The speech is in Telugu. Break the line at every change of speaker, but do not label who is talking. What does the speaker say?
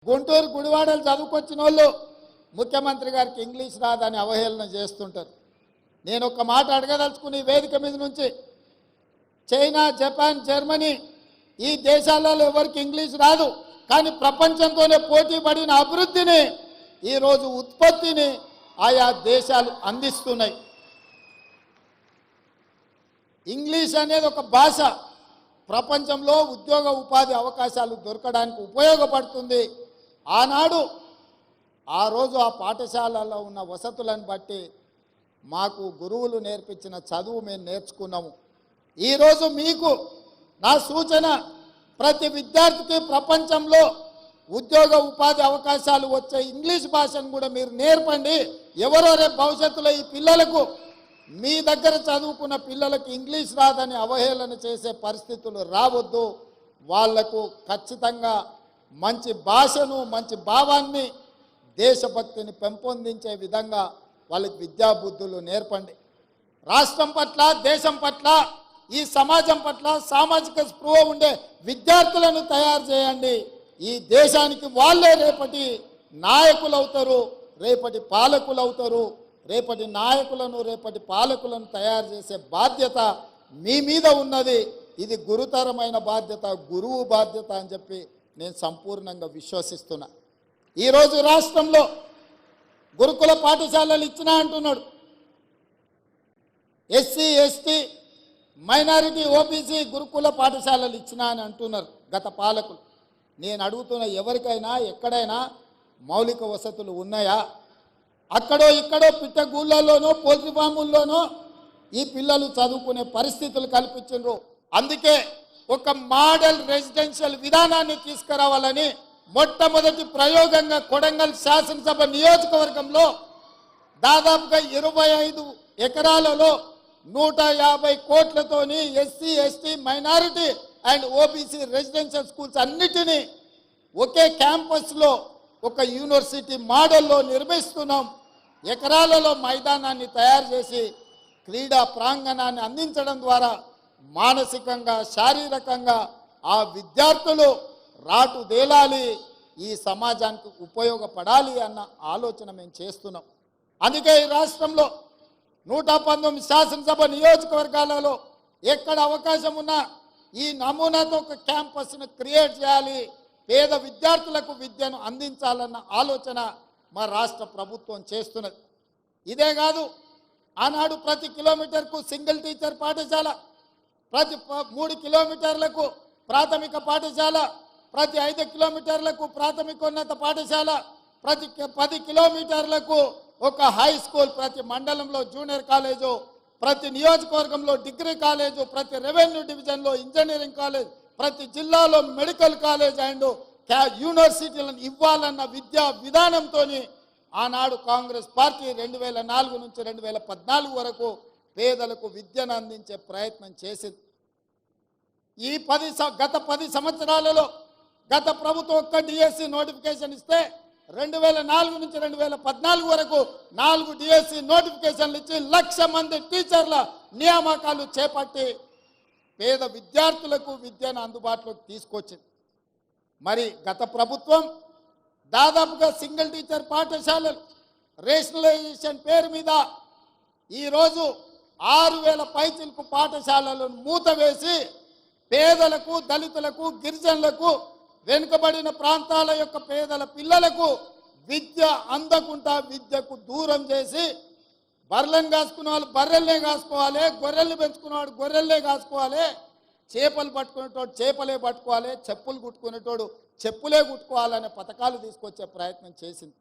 గుంటూరు గుడివాడలు చదువుకొచ్చిన వాళ్ళు ముఖ్యమంత్రి గారికి ఇంగ్లీష్ రాదని అవహేళన చేస్తుంటారు. నేను ఒక మాట అడగదలుచుకుని వేదిక మీద నుంచి, చైనా, జపాన్, జర్మనీ ఈ దేశాలలో ఎవరికి ఇంగ్లీష్ రాదు, కానీ ప్రపంచంతోనే పోటీ పడిన అభివృద్ధిని ఈరోజు ఉత్పత్తిని ఆయా దేశాలు అందిస్తున్నాయి. ఇంగ్లీష్ అనేది ఒక భాష ప్రపంచంలో ఉద్యోగ ఉపాధి అవకాశాలు దొరకడానికి ఉపయోగపడుతుంది. ఆనాడు ఆ రోజు ఆ పాఠశాలలో ఉన్న వసతులను బట్టి మాకు గురువులు నేర్పించిన చదువు మేము నేర్చుకున్నాము. ఈరోజు మీకు నా సూచన, ప్రతి విద్యార్థికి ప్రపంచంలో ఉద్యోగ ఉపాధి అవకాశాలు వచ్చే ఇంగ్లీష్ భాషను కూడా మీరు నేర్పండి. ఎవరో రేపు భవిష్యత్తులో ఈ పిల్లలకు, మీ దగ్గర చదువుకున్న పిల్లలకు ఇంగ్లీష్ రాదని అవహేళన చేసే పరిస్థితులు రావద్దు. వాళ్లకు ఖచ్చితంగా మంచి భాషను, మంచి భావాన్ని, దేశభక్తిని పెంపొందించే విధంగా వాళ్ళకి విద్యాబుద్ధులు నేర్పండి. రాష్ట్రం పట్ల, దేశం పట్ల, ఈ సమాజం పట్ల సామాజిక స్పృహ ఉండే విద్యార్థులను తయారు చేయండి. ఈ దేశానికి వాళ్ళే రేపటి నాయకులు అవుతారు, రేపటి పాలకులు అవుతారు. రేపటి నాయకులను, రేపటి పాలకులను తయారు చేసే బాధ్యత మీ మీద ఉన్నది. ఇది గురుతరమైన బాధ్యత, గురువు బాధ్యత అని చెప్పి నేను సంపూర్ణంగా విశ్వసిస్తున్నా. ఈరోజు రాష్ట్రంలో గురుకుల పాఠశాలలు ఇచ్చినా అంటున్నాడు. ఎస్సీ, ఎస్టీ, మైనారిటీ, ఓబీసీ గురుకుల పాఠశాలలు ఇచ్చినా అని అంటున్నారు గత పాలకులు. నేను అడుగుతున్న, ఎవరికైనా ఎక్కడైనా మౌలిక వసతులు ఉన్నాయా? అక్కడో ఇక్కడో పిట్టగూళ్ళలోనో పోల్ట్రీ ఫాముల్లోనో ఈ పిల్లలు చదువుకునే పరిస్థితులు కల్పించారు. అందుకే ఒక మోడల్ రెసిడెన్షియల్ విధానాన్ని తీసుకురావాలని మొట్టమొదటి ప్రయోగంగా కొడంగల్ శాసనసభ నియోజకవర్గంలో దాదాపుగా 25 ఎకరాలలో 150 కోట్లతోని SC, ST, minority and OBC residential schools అన్నిటినీ ఒకే క్యాంపస్లో ఒక యూనివర్సిటీ మోడల్లో నిర్మిస్తున్నాం. ఎకరాలలో మైదానాన్ని తయారు చేసి క్రీడా ప్రాంగణాన్ని అందించడం ద్వారా మానసికంగా, శారీరకంగా ఆ విద్యార్థులు రాటుదేలాలి, ఈ సమాజానికి ఉపయోగపడాలి అన్న ఆలోచన మేము చేస్తున్నాం. అందుకే ఈ రాష్ట్రంలో 119 శాసనసభ నియోజకవర్గాలలో ఎక్కడ అవకాశం ఉన్నా ఈ నమూనాతో ఒక క్యాంపస్ను క్రియేట్ చేయాలి, పేద విద్యార్థులకు విద్యను అందించాలన్న ఆలోచన మా రాష్ట్ర ప్రభుత్వం చేస్తున్నది. ఇదే కాదు, ఆనాడు ప్రతి కిలోమీటర్కు సింగిల్ టీచర్ పాఠశాల, ప్రతి 3 కిలోమీటర్లకు ప్రాథమిక పాఠశాల, ప్రతి 5 కిలోమీటర్లకు ప్రాథమికోన్నత పాఠశాల, ప్రతి 10 కిలోమీటర్లకు ఒక హై స్కూల్, ప్రతి మండలంలో జూనియర్ కాలేజు, ప్రతి నియోజకవర్గంలో డిగ్రీ కాలేజు, ప్రతి రెవెన్యూ డివిజన్లో ఇంజనీరింగ్ కాలేజ్, ప్రతి జిల్లాలో మెడికల్ కాలేజ్ అండ్ యూనివర్సిటీలను ఇవ్వాలన్న విద్యా విధానంతో ఆనాడు కాంగ్రెస్ పార్టీ 2004 నుంచి 2014 వరకు పేదలకు విద్యను అందించే ప్రయత్నం చేసింది. ఈ గత 10 సంవత్సరాలలో గత ప్రభుత్వం ఒక్క డిఎస్సి నోటిఫికేషన్ ఇస్తే 2004 నుంచి 2014 వరకు 4 డిఎస్సి నోటిఫికేషన్లు ఇచ్చి 1,00,000 మంది టీచర్ల నియామకాలు చేపట్టి పేద విద్యార్థులకు విద్యను అందుబాటులోకి తీసుకొచ్చింది. మరి గత ప్రభుత్వం దాదాపుగా సింగిల్ టీచర్ పాఠశాలలు రేషనలైజేషన్ పేరు మీద ఈరోజు 6,000 పైచిలకు పాఠశాలలను మూతవేసి పేదలకు, దళితులకు, గిరిజనులకు, వెనుకబడిన ప్రాంతాల యొక్క పేదల పిల్లలకు విద్య అందకుండా విద్యకు దూరం చేసి, బర్రెలను కాసుకునే వాళ్ళు బర్రెల్నే కాసుకోవాలి, గొర్రెల్ని పెంచుకునేవాడు గొర్రెల్నే కాసుకోవాలి, చేపలు పట్టుకునేటోడు చేపలే పట్టుకోవాలి, చెప్పులు కుట్టుకునేటోడు చెప్పులే కుట్టుకోవాలనే పథకాలు తీసుకొచ్చే ప్రయత్నం చేసింది.